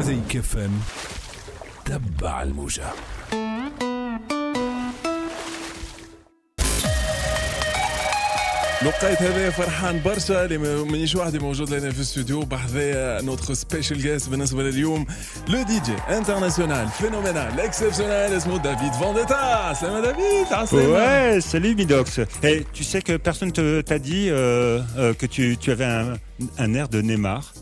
موزايك اف ام تبع الموجة. لقيت هذا فرحان برشا اللي مانيش وحدي موجود لنا في الاستوديو بحذايا نوتخ سبيشال جيست بالنسبه لليوم لو دي جي انترناسيونال فينومينال اكسبسيونال اسمه دافيد فانديتا. Salut David, ouais, salut Midox. Et tu sais que personne t'a dit que tu avais un air de Neymar.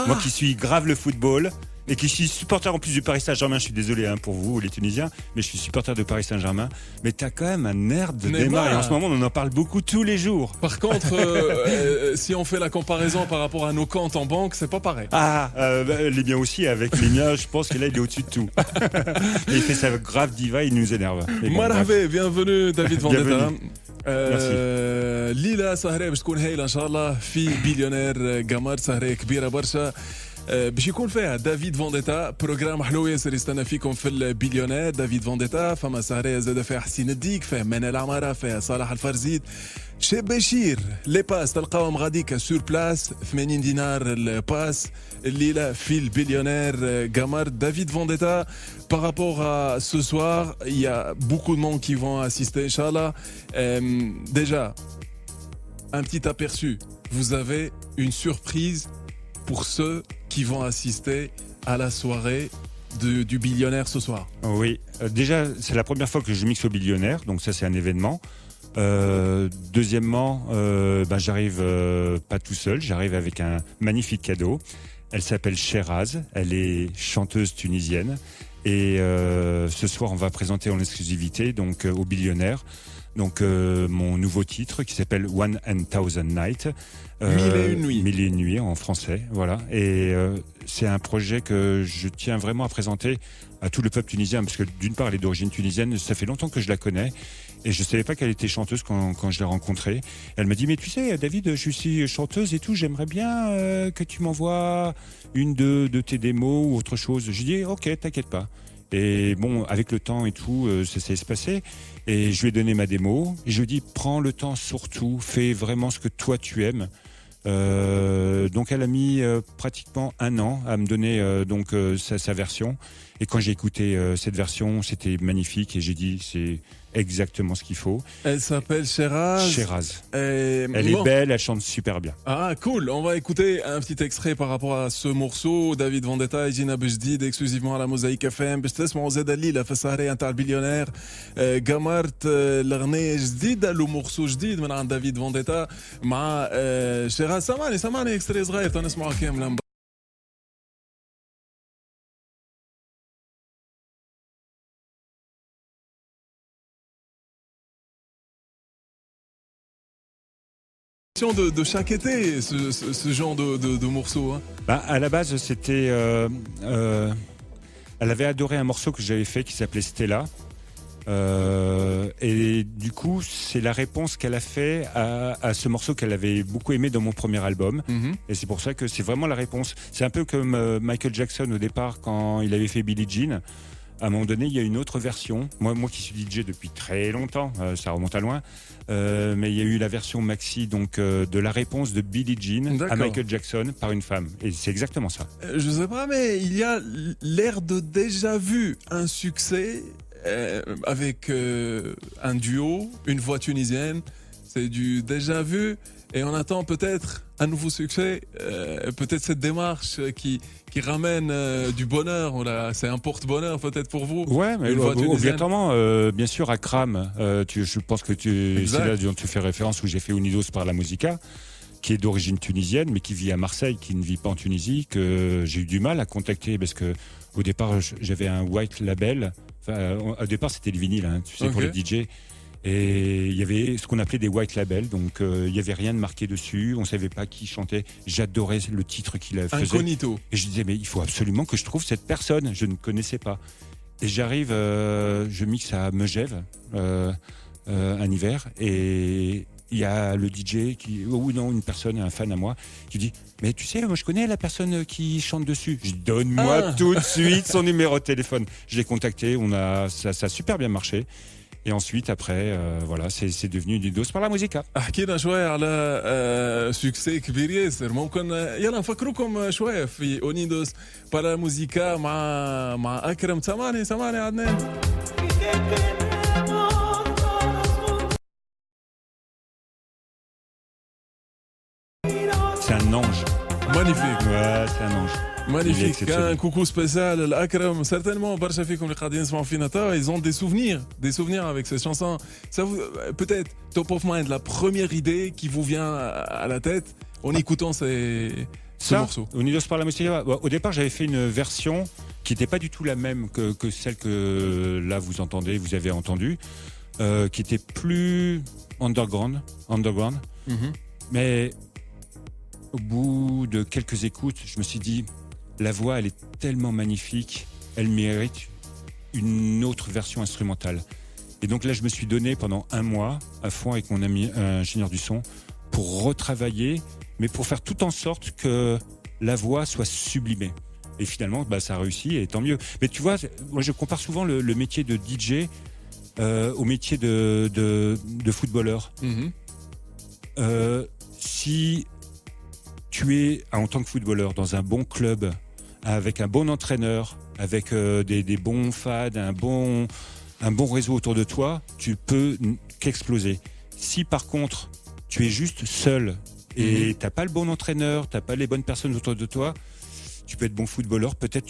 Moi qui suis grave le football et qui suis supporter en plus du Paris Saint-Germain, je suis désolé pour vous les Tunisiens, mais je suis supporter de Paris Saint-Germain. Mais t'as quand même un air de Neymar et en ce moment on en parle beaucoup tous les jours. Par contre, si on fait la comparaison par rapport à nos comptes en banque, c'est pas pareil. Les miens aussi, avec les miens, je pense que là il est au-dessus de tout. Et il fait sa grave diva, il nous énerve. Marhaba, bienvenue David Vendetta. Merci. ليلة سهرة باش تكون هايلة إن شاء الله في بليونير قمر سهرة كبيرة برشا باش يكون فيها دافيد فانديتا بروجرام حلو ياسر يستنى فيكم في البليونير دافيد فانديتا فما سهرة زاد فيها حسين الديك فيها منال عمارة فيها صالح الفرزيد شيب بشير لي باس تلقاهم غاديكا سور بلاس 80 دينار الباس الليلة في البليونير قمر دافيد فانديتا. Par rapport à ce soir, il y a beaucoup de monde qui vont assister, Inch'Allah. Déjà, un petit aperçu. Vous avez une surprise pour ceux qui vont assister à la soirée du billionnaire ce soir. Oui, déjà, c'est la première fois que je mixe au billionnaire, donc ça c'est un événement. Deuxièmement, j'arrive pas tout seul, j'arrive avec un magnifique cadeau. Elle s'appelle Sheraz, elle est chanteuse tunisienne. Et ce soir, on va présenter en exclusivité donc au billionnaire donc mon nouveau titre qui s'appelle One and Thousand Nights. Mille et une nuits. Mille et une nuits en français, voilà. Et c'est un projet que je tiens vraiment à présenter à tout le peuple tunisien parce que d'une part, elle est d'origine tunisienne. Ça fait longtemps que je la connais. Et je savais pas qu'elle était chanteuse quand je l'ai rencontrée. Elle m'a dit mais tu sais David, je suis chanteuse et tout, j'aimerais bien que tu m'envoies une de tes démos ou autre chose. Je dis ok, t'inquiète pas. Et bon, avec le temps et tout, ça s'est passé. Et je lui ai donné ma démo. Et je lui ai dit prends le temps surtout, fais vraiment ce que toi tu aimes. Donc elle a mis pratiquement un an à me donner sa version. Et quand j'ai écouté cette version, c'était magnifique et j'ai dit c'est exactement ce qu'il faut. Elle s'appelle Sheraz. Elle est belle, elle chante super bien. Ah cool, on va écouter un petit extrait par rapport à ce morceau. David Vendetta يجينا بجديد exclusivement à la Mosaïque FM باش تسمعوا زاد الليلة في السهرية نتاع البليونير قمرت الأغنية جديدة لو مورسو جديد من عند دافيد فانديتا مع شيراز. سمعني اكستري صغير تنسمعوا كاملا. De chaque été, ce genre de morceau. Hein. À la base, c'était... elle avait adoré un morceau que j'avais fait qui s'appelait Stella. Et du coup, c'est la réponse qu'elle a fait à ce morceau qu'elle avait beaucoup aimé dans mon premier album. Mm-hmm. Et c'est pour ça que c'est vraiment la réponse. C'est un peu comme Michael Jackson au départ quand il avait fait Billie Jean. À un moment donné, il y a une autre version. Moi qui suis DJ depuis très longtemps, ça remonte à loin. Mais il y a eu la version maxi donc de la réponse de Billie Jean à Michael Jackson par une femme. Et c'est exactement ça. Je sais pas, mais il y a l'air de déjà vu un succès avec un duo, une voix tunisienne. C'est du déjà vu. Et on attend peut-être un nouveau succès, peut-être cette démarche qui ramène du bonheur. Voilà, c'est un porte-bonheur peut-être pour vous. Ouais, mais obligatoirement, bien sûr, Akram, je pense que c'est là dont tu fais référence où j'ai fait Unidos par la Musica, qui est d'origine tunisienne, mais qui vit à Marseille, qui ne vit pas en Tunisie, que j'ai eu du mal à contacter parce que au départ, j'avais un white label. Enfin, au départ, c'était le vinyle, hein, tu sais, pour les DJ. Et il y avait ce qu'on appelait des white labels, donc il n'y avait rien de marqué dessus, on ne savait pas qui chantait. J'adorais le titre qu'il faisait. Incognito. Et je disais, mais il faut absolument que je trouve cette personne, je ne connaissais pas. Et j'arrive, je mixe à Megève, un hiver, et il y a le DJ une personne, un fan à moi, qui dit, mais tu sais, moi je connais la personne qui chante dessus. Je dis, donne-moi tout de suite son numéro de téléphone. Je l'ai contacté, ça a super bien marché. Et ensuite, après, voilà, c'est devenu Unidos par la Musica. حكينا شوية على سوكسي كبير ياسر ممكن يلا نفكروكم شوية في اونيدوس بارا موزيكا مع اكرم سامعني عدنان C'est un ange. مانيفيك Ouais, c'est un ange. Il est مانيفيك exceptionnel. كان كوكو سبيسيال لاكرم certainement برشا فيكم اللي قاعدين يسمعوا فينا توا ils ont des souvenirs avec cette chanson ça vous peut-être top of mind la première idée qui vous vient à la tête en écoutant ce morceau. Unidos par la Musica. Au départ, j'avais fait une version qui n'était pas du tout la même que celle que là vous entendez, vous avez entendu, qui était plus underground. Mhm. Mais au bout de quelques écoutes, je me suis dit, la voix, elle est tellement magnifique, elle mérite une autre version instrumentale. Et donc là, je me suis donné pendant un mois à fond avec mon ami ingénieur du son pour retravailler, mais pour faire tout en sorte que la voix soit sublimée. Et finalement, ça a réussi et tant mieux. Mais tu vois, moi je compare souvent le métier de DJ au métier de footballeur. Mhm. Si tu es en tant que footballeur dans un bon club, avec un bon entraîneur, avec des bons fans, un bon réseau autour de toi, tu peux qu'exploser. Si par contre tu es juste seul et t'as pas le bon entraîneur, t'as pas les bonnes personnes autour de toi, tu peux être bon footballeur, peut-être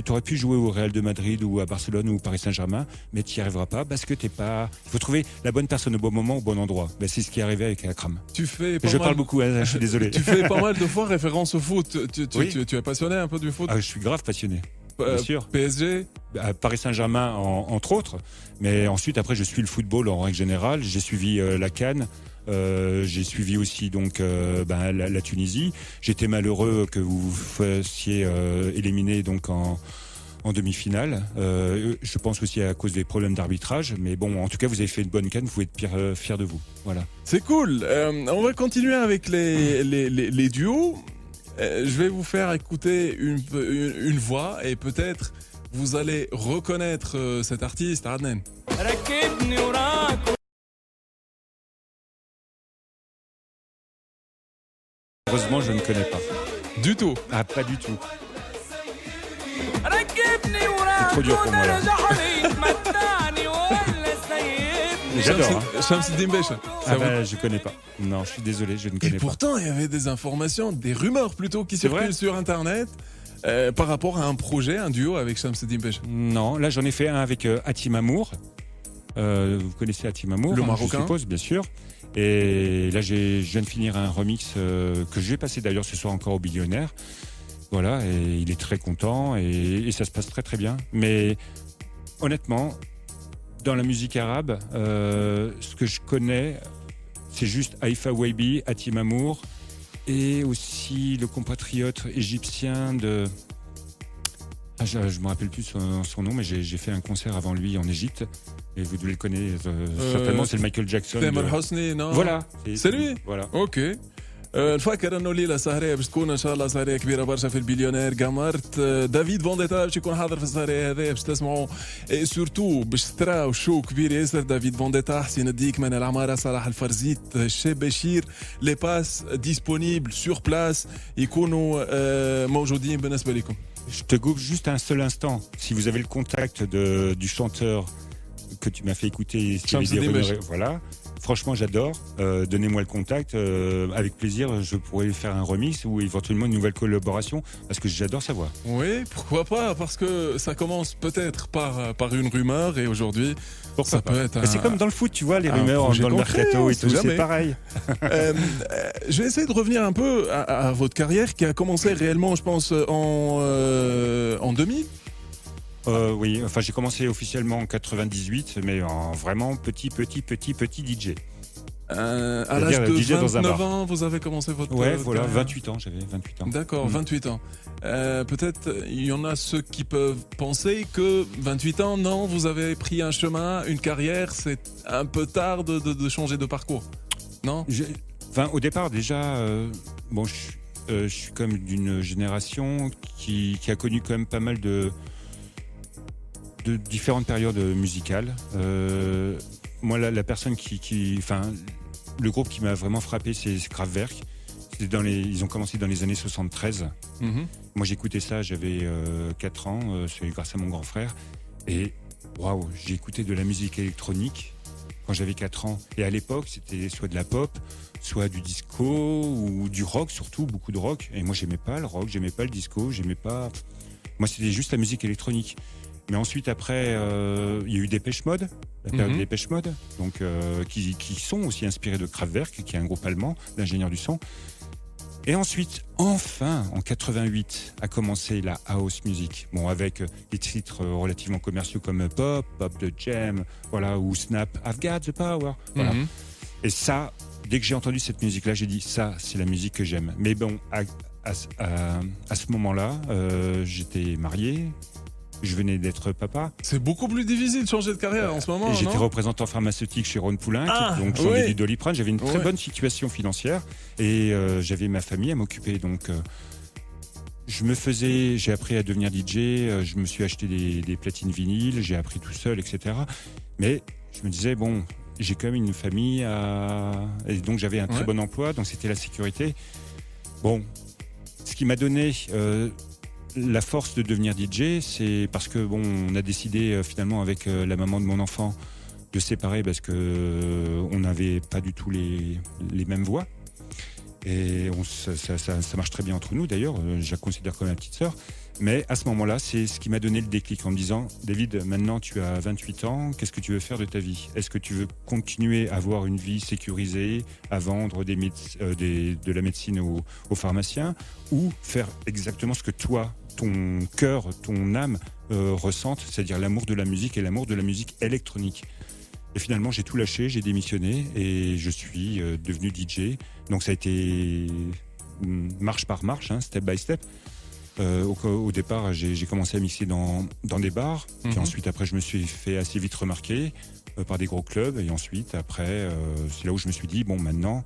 t'aurais pu jouer au Real de Madrid ou à Barcelone ou au Paris Saint-Germain, mais tu n'y arriveras pas parce que t'es pas. Il faut trouver la bonne personne au bon moment, au bon endroit. C'est ce qui est arrivé avec Akram. Je parle beaucoup, hein, je suis désolé. Tu fais pas mal de fois référence au foot. Oui. Tu es passionné un peu du foot. Ah, je suis grave passionné. Bien sûr. PSG. Paris Saint-Germain entre autres, mais ensuite après je suis le football en règle générale. J'ai suivi la CAN. J'ai suivi aussi donc la Tunisie. J'étais malheureux que vous vous fassiez éliminer donc en demi-finale. Je pense aussi à cause des problèmes d'arbitrage. Mais bon, en tout cas, vous avez fait une bonne CAN. Vous pouvez être fiers de vous. Voilà. C'est cool. On va continuer avec les duos. Je vais vous faire écouter une voix et peut-être vous allez reconnaître cet artiste, Adnan. Heureusement, je ne connais pas. Du tout. Ah, pas du tout. C'est trop dur pour moi là. J'adore. Hein. Shamsuddin Becha. Je connais pas. Non, je suis désolé, je ne connais et pas. Pourtant, il y avait des informations, des rumeurs plutôt qui circulent sur Internet par rapport à un projet, un duo avec Shamsuddin Becha. Non, là j'en ai fait un avec Hatim Amour. Vous connaissez Hatim Amour, le Marocain, je suppose, bien sûr. Et là, je viens de finir un remix que je vais passer d'ailleurs ce soir encore au Billionnaire. Voilà, et il est très content et ça se passe très très bien. Mais honnêtement, dans la musique arabe, ce que je connais, c'est juste Haïfa Waibi, Hatim Amour et aussi le compatriote égyptien de... je ne me rappelle plus son nom, mais j'ai fait un concert avant lui en Égypte. Et vous devez le connaître certainement, c'est le Michael Jackson. Tamer Hosni, non? Voilà. C'est lui? Voilà. Ok. نفكر انه الليله سهريه باش تكون ان شاء الله سهريه كبيره برشا في البليونير قمرت دافيد فونديتا باش يكون حاضر في السهريه هذه باش تسمعوا سورتو باش تراو شو كبير ياسر دافيد فونديتا حسين الديك من العماره صلاح الفرزيت الشاب بشير لي باس ديسپونيبل سور بلاس يكونوا موجودين بالنسبه لكم. Je te coupe juste un seul instant. Si vous avez le contact du chanteur que tu m'as fait écouter, voilà. Franchement, j'adore. Donnez-moi le contact. Avec plaisir, je pourrais faire un remix ou éventuellement une nouvelle collaboration parce que j'adore sa voix. Oui, pourquoi pas? Parce que ça commence peut-être par une rumeur et aujourd'hui, ça peut être c'est comme dans le foot, tu vois, les rumeurs dans le mercato et tout, c'est pareil. Je vais essayer de revenir un peu à votre carrière qui a commencé réellement, je pense, en 2000. Oui, enfin j'ai commencé officiellement en 98, mais en vraiment petit DJ. À l'âge de 29 ans, vous avez commencé votre Ouais, voilà, carrière. 28 ans, j'avais 28 ans. D'accord, 28 ans. Peut-être il y en a ceux qui peuvent penser que 28 ans, non, vous avez pris un chemin, une carrière, c'est un peu tard de changer de parcours, non? Au départ déjà, je suis comme d'une génération qui a connu quand même pas mal de différentes périodes musicales. Moi, la personne le groupe qui m'a vraiment frappé, c'est Kraftwerk. Ils ont commencé dans les années 73. Mhm. Moi, j'écoutais ça, j'avais 4 ans, c'est grâce à mon grand frère. Et waouh, j'ai écouté de la musique électronique quand j'avais 4 ans. Et à l'époque, c'était soit de la pop, soit du disco ou du rock, surtout beaucoup de rock. Et moi, j'aimais pas le rock, j'aimais pas le disco, j'aimais pas. Moi, c'était juste la musique électronique. Mais ensuite, après, il y a eu Dépêche Mode, la période Dépêche Mode, donc qui sont aussi inspirés de Kraftwerk, qui est un groupe allemand d'ingénieurs du son. Et ensuite, enfin, en 88, a commencé la house music. Bon, avec des titres relativement commerciaux comme Pop the Jam, voilà, ou Snap, I've got the power. Voilà. Mhm. Et ça, dès que j'ai entendu cette musique-là, j'ai dit, ça, c'est la musique que j'aime. Mais bon, à ce moment-là, j'étais marié. Je venais d'être papa. C'est beaucoup plus difficile de changer de carrière en ce moment, Et j'étais non? représentant pharmaceutique chez Ron Poulenc, donc j'en oui. ai du Doliprane. J'avais une très Ouais. bonne situation financière et j'avais ma famille à m'occuper. Donc j'ai appris à devenir DJ, je me suis acheté des platines vinyles, j'ai appris tout seul, etc. Mais je me disais, bon, j'ai quand même une famille et donc j'avais un très bon emploi, donc c'était la sécurité. Bon, ce qui m'a donné la force de devenir DJ, c'est parce que bon, on a décidé finalement avec la maman de mon enfant de se séparer parce que on n'avait pas du tout les mêmes voix. Et ça marche très bien entre nous d'ailleurs, je la considère comme ma petite sœur. Mais à ce moment-là, c'est ce qui m'a donné le déclic en me disant, David, maintenant tu as 28 ans, qu'est-ce que tu veux faire de ta vie? Est-ce que tu veux continuer à avoir une vie sécurisée, à vendre de la médecine aux pharmaciens, ou faire exactement ce que toi, ton cœur, ton âme ressentent, c'est-à-dire l'amour de la musique et l'amour de la musique électronique? Et finalement, j'ai tout lâché, j'ai démissionné et je suis devenu DJ. Donc ça a été marche par marche, step by step. Au départ, j'ai commencé à mixer dans des bars. Puis ensuite, après, je me suis fait assez vite remarquer par des gros clubs. Et ensuite, après, c'est là où je me suis dit, bon, maintenant...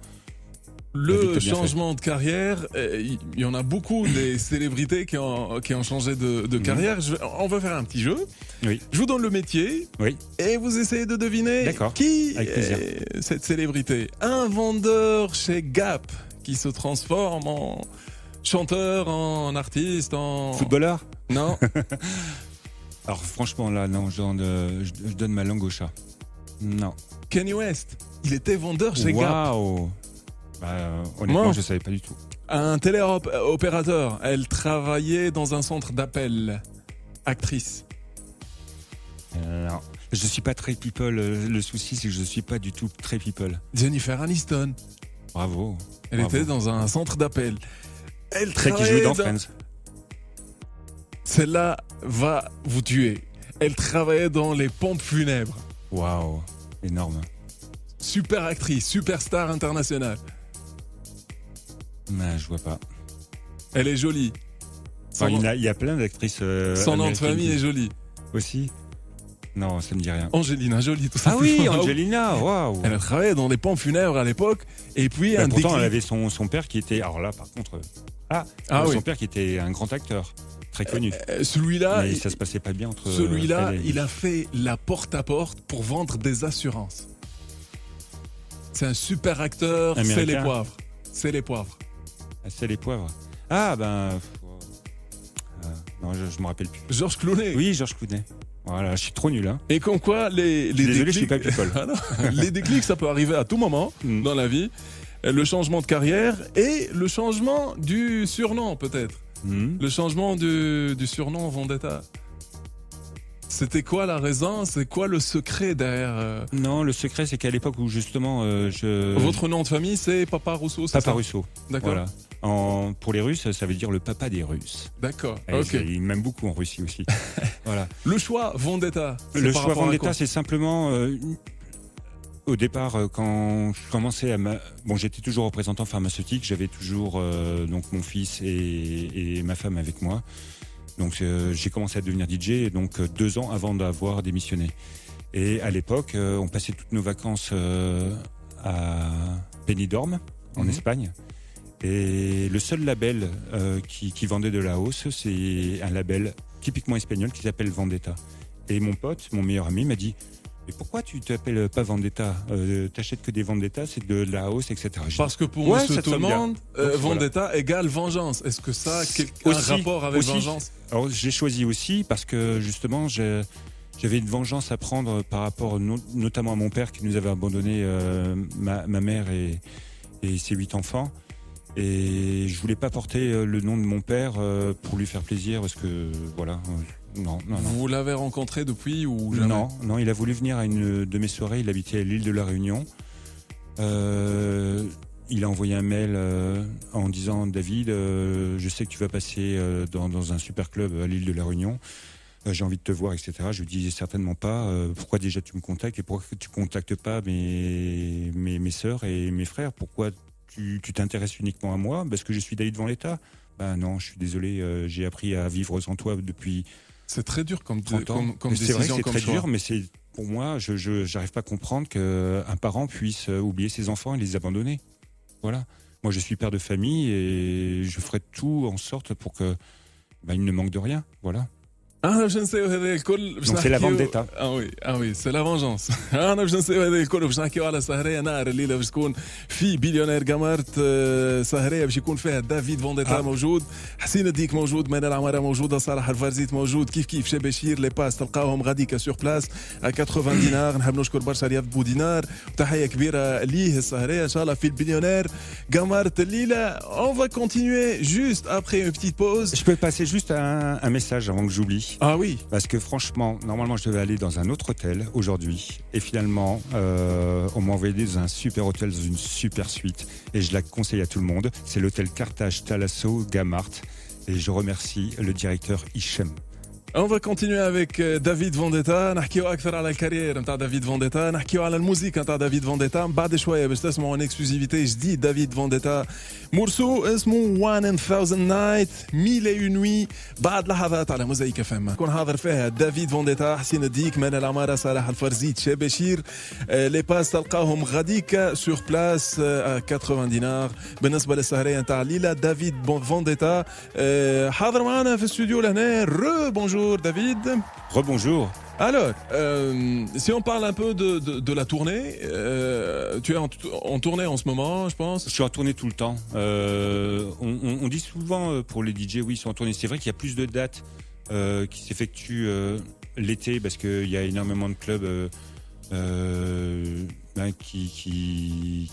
Le changement de carrière, il y en a beaucoup des célébrités qui ont changé de carrière. On va faire un petit jeu. Oui. Je vous donne le métier Oui. et vous essayez de deviner D'accord. qui Avec plaisir. est cette célébrité. Un vendeur chez Gap qui se transforme en chanteur, en artiste, en... Footballeur? Non. Alors franchement, là, non, je donne ma langue au chat. Non. Kanye West, il était vendeur chez Gap. Waouh. Honnêtement, Moi. je savais pas du tout. Un téléopérateur, elle travaillait dans un centre d'appel. Actrice. Non. Je suis pas très people. Le souci, c'est que je suis pas du tout très people. Jennifer Aniston. Bravo. Elle Bravo. était dans un centre d'appel. Elle Celle qui travaillait jouait dans Friends. Celle-là va vous tuer. Elle travaillait dans les pompes funèbres. Waouh. Énorme. Super actrice, superstar internationale. Non, je vois pas. Elle est jolie. Enfin, il y a plein d'actrices. Son nom de américaines famille est joli. aussi. Non, ça me dit rien. Angelina Jolie, tout ça. Ah oui, Angelina. Waouh. Elle a travaillé dans les pompes funèbres à l'époque. Et puis un Pourtant, déclic. elle avait son père qui était. Alors là, par contre. oui. Son père qui était un grand acteur, très connu. Celui-là, Mais ça se passait pas bien entre. celui-là, elle et lui. il a fait la porte-à-porte pour vendre des assurances. C'est un super acteur, Américain. c'est les poivres. C'est les poivres. Ah, c'est les poivres. Ah ben. Non, je me rappelle plus. Georges Clooney. Oui, Georges Clooney. Voilà, je suis trop nul. Hein. Et comme quoi, les Désolé, déclics, je suis pas people. Ah non, les déclics, ça peut arriver à tout moment Mm. dans la vie. Le changement de carrière et le changement du surnom, peut-être. Mhm. Le changement du surnom Vendetta. C'était quoi la raison? C'est quoi le secret derrière Non, le secret, c'est qu'à l'époque où justement Votre nom de famille, c'est Papa Rousseau, c'est Papa ça? Russo. D'accord. Voilà. Pour les Russes, ça veut dire le papa des Russes. D'accord. Et Ok. ils m'aiment beaucoup en Russie aussi. Voilà. Le choix Vendetta. c'est Le par choix rapport à Vendetta, quoi? c'est simplement au départ quand je commençais j'étais toujours représentant pharmaceutique, j'avais toujours donc mon fils et ma femme avec moi. Donc j'ai commencé à devenir DJ donc 2 ans avant d'avoir démissionné. Et à l'époque, on passait toutes nos vacances à Benidorm en Mhm. Espagne. Et le seul label qui vendait de la house, c'est un label typiquement espagnol qui s'appelle Vendetta. Et mon pote, mon meilleur ami, m'a dit mais pourquoi tu t'appelles pas Vendetta t'achètes que des Vendetta, c'est de la hausse, etc. Parce que pour Ouais, monsieur ça tout le sonne bien. monde, Donc, Vendetta égale vengeance. Est-ce que ça a un Aussi, rapport avec aussi. vengeance? Alors j'ai choisi aussi parce que justement j'avais une vengeance à prendre par rapport notamment à mon père qui nous avait abandonné ma mère et ses 8 enfants. Et je voulais pas porter le nom de mon père pour lui faire plaisir parce que voilà. Non. Vous l'avez rencontré depuis ou jamais? Non, il a voulu venir à une de mes soirées. Il habitait à l'île de la Réunion. Il a envoyé un mail en disant David, je sais que tu vas passer dans un super club à l'île de la Réunion. J'ai envie de te voir, etc. Je lui dis certainement pas. Pourquoi déjà tu me contactes et pourquoi tu contactes pas mes sœurs et mes frères? Pourquoi tu t'intéresses uniquement à moi? Parce que je suis David Vendetta. Ben non, je suis désolé. J'ai appris à vivre sans toi depuis. C'est très dur comme 30 ans. comme C'est vrai que décision, c'est comme très choix. dur, mais c'est pour moi, je j'arrive pas à comprendre qu'un parent puisse oublier ses enfants et les abandonner. Voilà. Moi, je suis père de famille et je ferai tout en sorte pour que il ne manque de rien. Voilà. انا باش نسيو هذا الكل باش Donc c'est la نحكيو- vendetta. وي سي لا فونجونس. انا باش نسيو هذا الكل باش نحكيو على سهريه نهار الليله باش تكون في بليونير جامارت. سهريه باش يكون فيها دافيد فونديتا موجود، حسين الديك موجود، منال العماره موجوده، صالح الفرزيت موجود، كيف شباشير لي باس تلقاوهم غاديكا سور بلاس 80 دينار. نحب نشكر برشا رياض بودينار، وتحيه كبيره ليه السهريه ان شاء الله في البليونير جامارت الليله. اون فا كونتينيو جوست ابري اون بتيت بوز. Je peux passer juste un message avant que j'oublie. Ah oui. Parce que franchement, normalement, je devais aller dans un autre hôtel aujourd'hui. Et finalement, on m'a envoyé dans un super hôtel, dans une super suite. Et je la conseille à tout le monde. C'est l'hôtel Carthage Thalasso Gamart. Et je remercie le directeur Hichem. On va continuer avec David Vendetta. نحكيو أكثر على الكارير نتاع دافيد فونديتا، نحكيو على الموسيقى نتاع دافيد فونديتا. بعد شوية باش تسمعوا ان اكسكلوزيفيتي جديد دافيد فونديتا، مرسو اسمه 1000 Night 1001 نوي. بعد لحظات على موزايك فم كون حاضر فيها دافيد فونديتا، حسين الديك، منال العمارة، صالح الفرزيت، شباشير. لي باس تلقاهم غاديك سور بلاس 80 دينار. بالنسبة للسهرية نتاع الليلة دافيد فونديتا حاضر معنا في الاستوديو لهنا. Bonjour David. Rebonjour. Alors, si on parle un peu de la tournée, tu es en tournée en ce moment, je pense. Je suis en tournée tout le temps. On dit souvent pour les DJ, oui, ils sont en tournée. C'est vrai qu'il y a plus de dates qui s'effectuent l'été parce qu'il y a énormément de clubs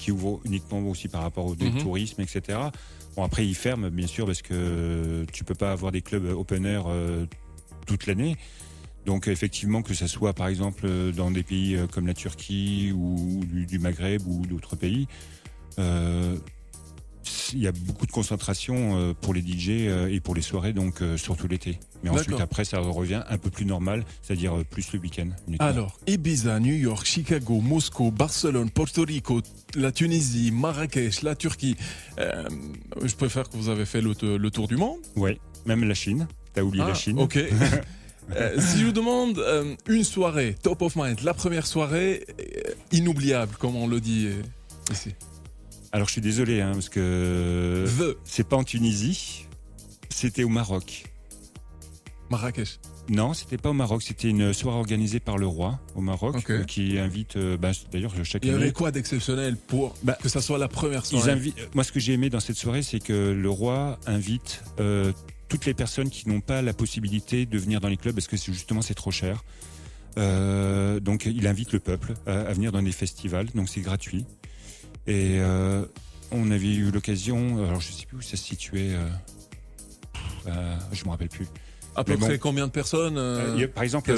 qui ouvrent uniquement aussi par rapport au tourisme, etc. Bon, après, ils ferment, bien sûr, parce que tu peux pas avoir des clubs open air toute l'année. Donc effectivement, que ça soit par exemple dans des pays comme la Turquie ou du Maghreb ou d'autres pays, il y a beaucoup de concentration pour les DJ et pour les soirées, donc surtout l'été. Mais ensuite après ça revient un peu plus normal, c'est-à-dire plus le week-end. Alors, Ibiza, New York, Chicago, Moscou, Barcelone, Porto Rico, la Tunisie, Marrakech, la Turquie. Je préfère que vous avez fait le tour du monde. Ouais, même la Chine. T'as oublié la Chine. Ok. Si je vous demande une soirée, top of mind, la première soirée inoubliable, comme on le dit ici. Alors je suis désolé, hein, parce que c'est pas en Tunisie, c'était au Maroc. Marrakech. Non, c'était pas au Maroc, c'était une soirée organisée par le roi au Maroc, qui invite, d'ailleurs chaque année. Il y avait quoi d'exceptionnel pour que ça soit la première soirée? Moi, ce que j'ai aimé dans cette soirée, c'est que le roi invite toutes les personnes qui n'ont pas la possibilité de venir dans les clubs parce que justement c'est trop cher. Donc il invite le peuple à venir dans des festivals, donc c'est gratuit. Et on avait eu l'occasion, alors je sais plus où ça se situait, je me rappelle plus. À peu près combien de personnes par exemple,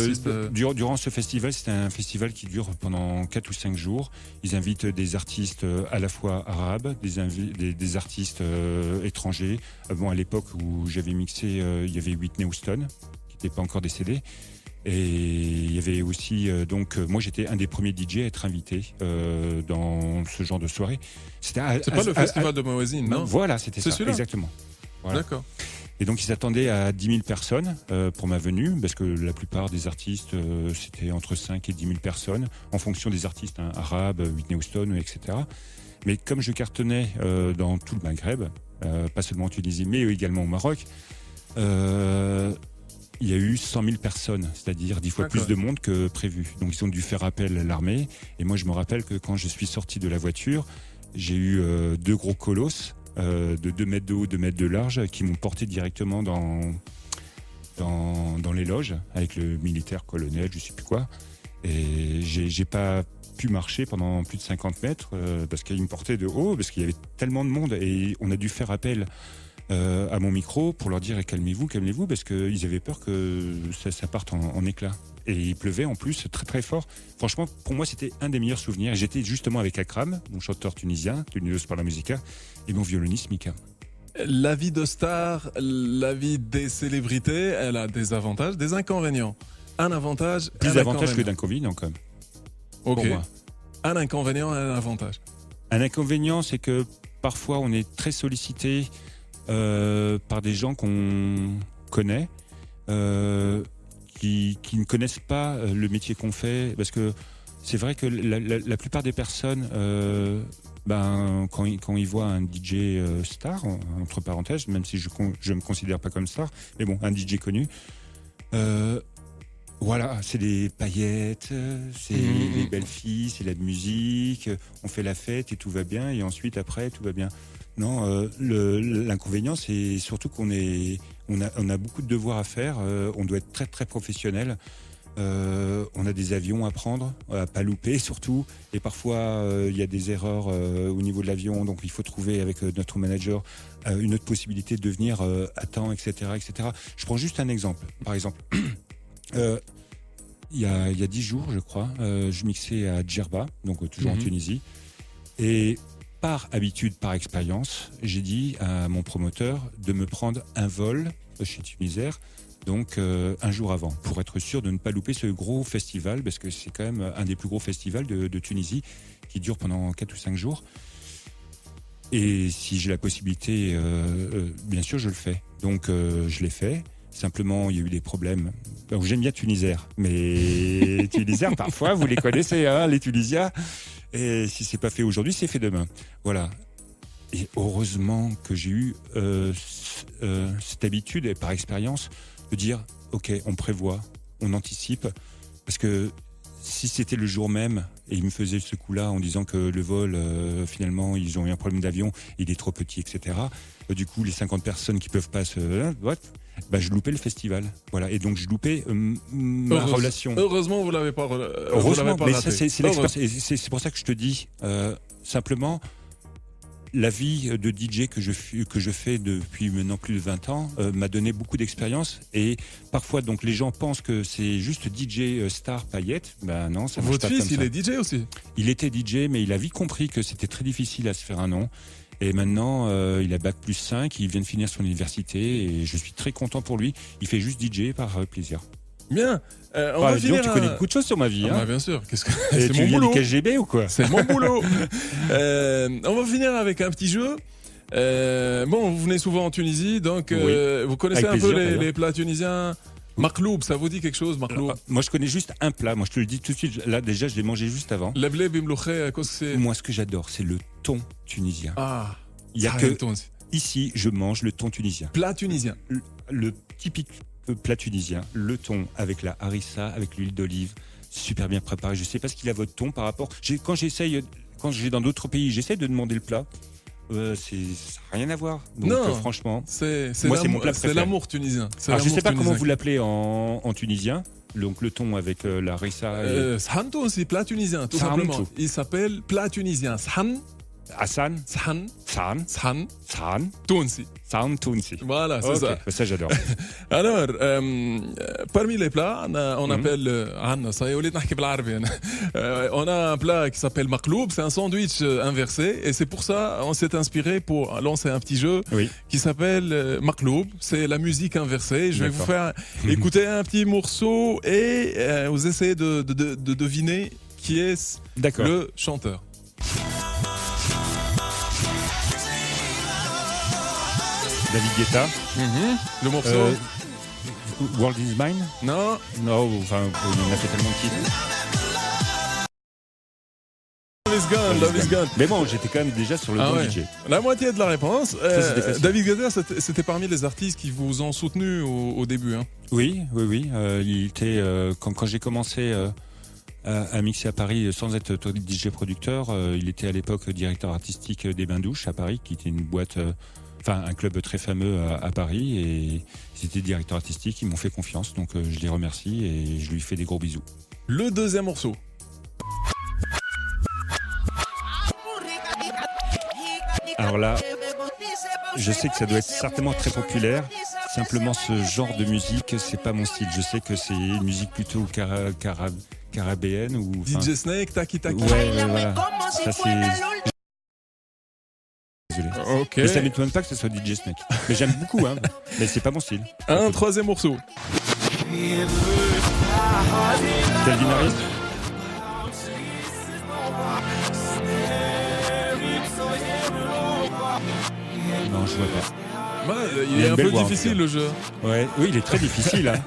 durant ce festival, c'est un festival qui dure pendant 4 ou 5 jours. Ils invitent des artistes à la fois arabes, des artistes étrangers. Bon, à l'époque où j'avais mixé, il y avait Whitney Houston, qui n'était pas encore décédé. Et il y avait aussi, moi j'étais un des premiers DJ à être invité dans ce genre de soirée. C'est pas le festival de Mawazine, non? Voilà, c'était ça, exactement. Voilà. D'accord. Et donc ils attendaient à 10 000 personnes pour ma venue, parce que la plupart des artistes, c'était entre 5 et 10 000 personnes, en fonction des artistes arabes, Whitney Houston, etc. Mais comme je cartonnais dans tout le Maghreb, pas seulement en Tunisie, mais également au Maroc, il y a eu 100 000 personnes, c'est-à-dire 10 fois plus de monde que prévu. Donc ils ont dû faire appel à l'armée. Et moi, je me rappelle que quand je suis sorti de la voiture, j'ai eu 2 gros colosses de 2 mètres de haut, 2 mètres de large, qui m'ont porté directement dans les loges, avec le militaire colonel, je sais plus quoi. Et j'ai pas pu marcher pendant plus de 50 mètres parce qu'il me portait de haut, parce qu'il y avait tellement de monde. Et on a dû faire appel à mon micro pour leur dire calmez-vous, calmez-vous, parce qu'ils avaient peur que ça parte en éclats. Et il pleuvait en plus très très fort. Franchement, pour moi, c'était un des meilleurs souvenirs. J'étais justement avec Akram, mon chanteur tunisien, Tunios par la Musica, et mon violoniste Mika. La vie de star, la vie des célébrités, elle a des avantages, des inconvénients. Un avantage, Plus un d'avantages que inconvénient. d'inconvénients, quand même. Ok. Pour moi. Un inconvénient et un avantage. Un inconvénient, c'est que parfois on est très sollicité par des gens qu'on connaît, qui ne connaissent pas le métier qu'on fait, parce que c'est vrai que la plupart des personnes, quand ils voient un DJ star, entre parenthèses, même si je me considère pas comme star, mais bon, un DJ connu, voilà, c'est les paillettes, c'est les belles filles, c'est la musique, on fait la fête et tout va bien, et ensuite après tout va bien. Non, l'inconvénient, c'est surtout qu'on a beaucoup de devoirs à faire, on doit être très très professionnel. On a des avions à prendre, à pas louper surtout, et parfois il y a des erreurs au niveau de l'avion, donc il faut trouver avec notre manager une autre possibilité de venir à temps, etc., etc. Je prends juste un exemple. Par exemple, il y a 10 jours, je crois, je mixais à Djerba, donc toujours en Tunisie, et par habitude, par expérience, j'ai dit à mon promoteur de me prendre un vol chez Tunisair, donc un jour avant, pour être sûr de ne pas louper ce gros festival, parce que c'est quand même un des plus gros festivals de Tunisie, qui dure pendant 4 ou 5 jours. Et si j'ai la possibilité, bien sûr, je le fais. Donc je l'ai fait. Simplement, il y a eu des problèmes. Donc, j'aime bien Tunisair, mais Tunisair, parfois, vous les connaissez, hein, les Tunisiens. Et si c'est pas fait aujourd'hui, c'est fait demain. Voilà. Et heureusement que j'ai eu cette habitude, et par expérience, de dire, ok, on prévoit, on anticipe, parce que si c'était le jour même et ils me faisaient ce coup-là en disant que le vol, finalement, ils ont eu un problème d'avion, il est trop petit, etc. Du coup, les 50 personnes qui peuvent pas je loupais le festival. Voilà. Et donc, je loupais ma relation. Heureusement, vous l'avez pas. Heureusement, mais raté. ça, c'est l'expérience. Et c'est pour ça que je te dis, simplement, la vie de DJ que je fais depuis maintenant plus de 20 ans m'a donné beaucoup d'expérience, et parfois donc les gens pensent que c'est juste DJ star paillette. Ben non, ça marche pas comme ça. Votre fils, il est DJ aussi. Il était DJ, mais il a vite compris que c'était très difficile à se faire un nom. Et maintenant, il a bac plus 5, il vient de finir son université, et je suis très content pour lui. Il fait juste DJ par plaisir. Bien. On va finir. Tu connais beaucoup de choses sur ma vie. Bien sûr. C'est mon boulot. Tu viens du KGB ou quoi? C'est mon boulot. On va finir avec un petit jeu. Vous venez souvent en Tunisie, donc vous connaissez avec un peu plaisir, les plats tunisiens. Makloub, ça vous dit quelque chose, makloub? Moi, je connais juste un plat. Moi, je te le dis tout de suite. Là, déjà, je l'ai mangé juste avant. L'ablé bimlouché, qu'est-ce que c'est? Moi, ce que j'adore, c'est le thon tunisien. Ah, il y a que ici, je mange le thon tunisien. Plat tunisien. Le typique plat tunisien, le thon avec la harissa, avec l'huile d'olive, super bien préparé. Je sais pas ce qu'il a votre thon par rapport. Quand j'ai dans d'autres pays, j'essaie de demander le plat. Ça n'a rien à voir. Donc, non, franchement, c'est mon plat préféré. C'est l'amour tunisien. Alors, je sais pas comment vous l'appelez en tunisien. Donc le thon avec la harissa. Shan c'est plat tunisien, tout simplement. Il s'appelle plat tunisien. Shan. Hassan. Shan. Tounsi. Shan Tounsi. Voilà, c'est ça. Ça, j'adore. Alors, parmi les plats, on appelle on a un plat qui s'appelle makloub, c'est un sandwich inversé, et c'est pour ça on s'est inspiré pour lancer un petit jeu qui s'appelle makloub. C'est la musique inversée. Je vais vous faire écouter un petit morceau et vous essayez de deviner qui est le chanteur. David Guetta. Le morceau. World is Mine. Non, enfin, il en a fait tellement de titres. David Gone. Mais bon, j'étais quand même déjà sur le bon Ouais. DJ. La moitié de la réponse. c'était facile. David Guetta, c'était parmi les artistes qui vous ont soutenu au début. Hein. Oui. Il était quand j'ai commencé à mixer à Paris sans être DJ producteur. Il était à l'époque directeur artistique des Bains Douches à Paris, qui était une boîte, un club très fameux à Paris. Et ils étaient directeurs artistiques, ils m'ont fait confiance, donc je les remercie et je lui fais des gros bisous. Le deuxième morceau. Alors là, je sais que ça doit être certainement très populaire. Simplement, ce genre de musique, c'est pas mon style. Je sais que c'est une musique plutôt carabéenne ou. DJ Snake, Taki Taki. Ouais, voilà. Ça c'est. Désolé. Ok. Mais ça m'étonne pas que ce soit DJ Snake. Mais j'aime beaucoup, hein. Mais c'est pas mon style. Un troisième morceau. Calvin Harris. Non, je vois pas. Il est un peu difficile le jeu. Ouais, oui, il est très difficile. Hein.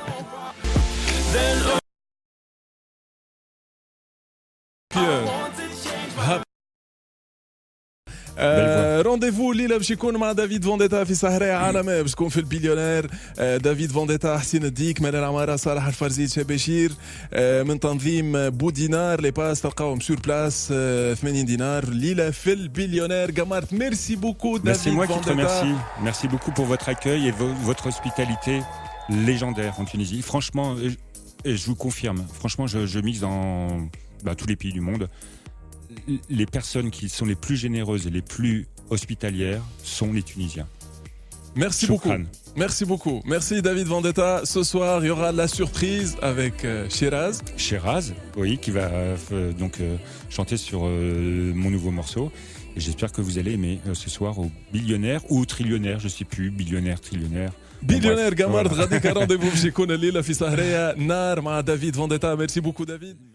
Puis, رونديفو الليله باش يكون مع دافيد فونديتا في سهرية عالمية باش تكون في البليونير. دافيد فونديتا، حسين الديك، منال عمارة، صالح الفرزيد، شبشير، من تنظيم بودينار. لي باس تلقاهم سور بلاس 80 دينار الليله في البليونير. قمرت ميرسي بوكو دافيد C'est moi qui te فونديتا. remercie. Merci beaucoup pour votre accueil et votre hospitalité légendaire en Tunisie. Franchement, et je vous confirme, franchement, je mixe dans tous les pays du monde. Les personnes qui sont les plus généreuses et les plus hospitalières sont les Tunisiens. Merci Choukran. beaucoup. Merci beaucoup. Merci David Vendetta. Ce soir, il y aura la surprise avec Shiraz. Sheraz, oui, qui va chanter sur mon nouveau morceau. Et j'espère que vous allez aimer ce soir au billionnaire ou au trillionnaire, je sais plus, billionnaire, trillionnaire. بليونير قمرت غاديك رونديفو باش يكون الليله في سهريه نار مع دافيد فونديتا. ميرسي بوكو دافيد.